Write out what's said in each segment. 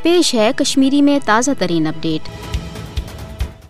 पेश है कश्मीरी में ताज़ा तरीन अपडेट।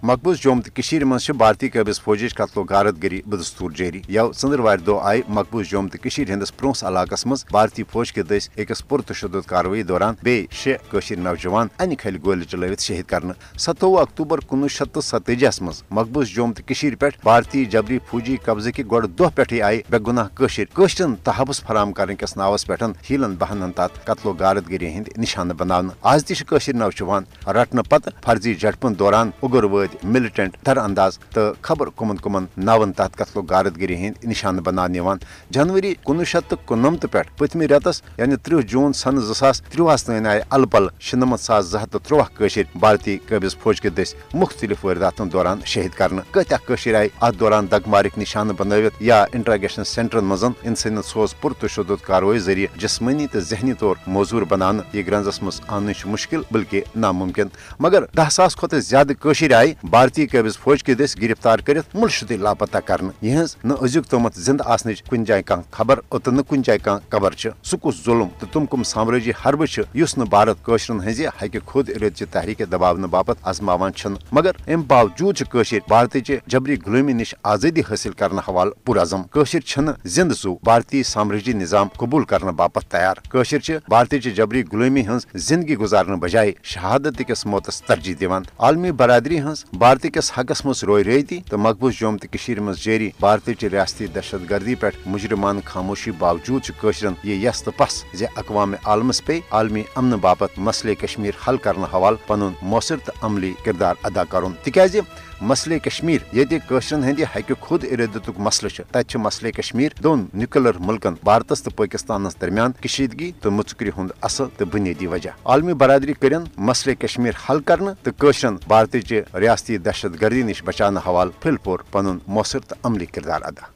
मकबूज जोम तो मज भारतीय कबिज फौज कत्लो गारत गरी बदस्तूर जारी यव षंदरवार दो आय मकबूज जोम तो हंदिस प्रोस इलाकस मज भारतीय फौज के दस अकिस पुरतशद्दुद कार्रवाई दौरान बे 6 नौजवान अन खल गोल चलवित शहीद कर 27 अक्टूबर 1947 मज मकबूज जोम तो पे भारतीय जबरी फौजी कब्जे कि गोड़ दह पे आय बेगुनाह कशरन तहफ़ुज़ फराम करने किस नावस पे हीलन बहनन तहत कत्लो गारत गिरी हंद निशान बनान आज तश नौजवान रटन पत फर्जी झड़पन दौरान उग्रवाद मिलिटेंट तर अंदाज तो खबर कुमन नावन तहत कत्लो गारत गिरी हंद निशान बनान जनवरी 1999 पे पतमी रेतस यानी 30 जून सन 2023 तन आय अलपल 96,203 कशर भारतीय कबिज फौज के दस मुख्तलिफ वारदातों दौरान शहीद कर कत्या कशर आय अत दौरान दगमारिक निशान बनवित या इंट्रागेशन सेंटरन मज इंसानियत सोज पुरतशद्दुद कार्रवाई जरिए जिस्मानी तो जहनी तौर मौजूर बनान यह ग्रंजस मज आन मुश्किल बल्कि नामुमकिन मगर 10,000 खुद ज्यादा कशर आय भारतीय कबिज फौज के दस गिरफ्तार कर मुलशुदे लापता कर यहज न अजुक तोमत जिंद आसन कुन जाय कह खबर तो न कुन जाय कह कबर सह कुस जुल्म तो तुम कुम साम्राज्य हरब युस न भारत कशरन हज हक खुद इरद तहरीक दबावन बापत आजमावान मगर अम बावजूद कशर भारत जबरी गुलामी निश आजादी हासिल करने हवाल पुरअज़म कशर जिंद सू भारतीय साम्राज्य निजाम कबूल करने बापत तैयार कशर भारत जबरी गुलामी हज जिंदगी गुजारने बजाय शहादत किस मौतस तरजीह दिवान आलमी बरादरी हज भारत किस हकस मज रोय रैती तो मकबूज जोम तो मज जारी भारत रियासती दहशत गर्दी पे मुजरमान खामोशी बावजूद कशरन यह यस तो पस जे अकवाम आलमस पे आलमी अमन बापत मसले कश्मीर हल करने हवाल पनुन मौसर तो अमली किरदार अदा कर तिकाज मसले कश्मीर ये कशरन हंद हक खुद इरादतुक मसल तत मसले कश्मीर दोन न्यूक्लियर मुल्कन भारतस तो पाकिस्तान दरमियान कशीदगी तो मुचकरी हुंद असल तो बुनियादी वजह आलमी बरादरी करन मसले कश्मीर हल करने तो कशरन भारत रियासती दहशत गर्दी निश बचाने हवाल फिलपोर पनुन मौसर तो अमली किरदार अदा।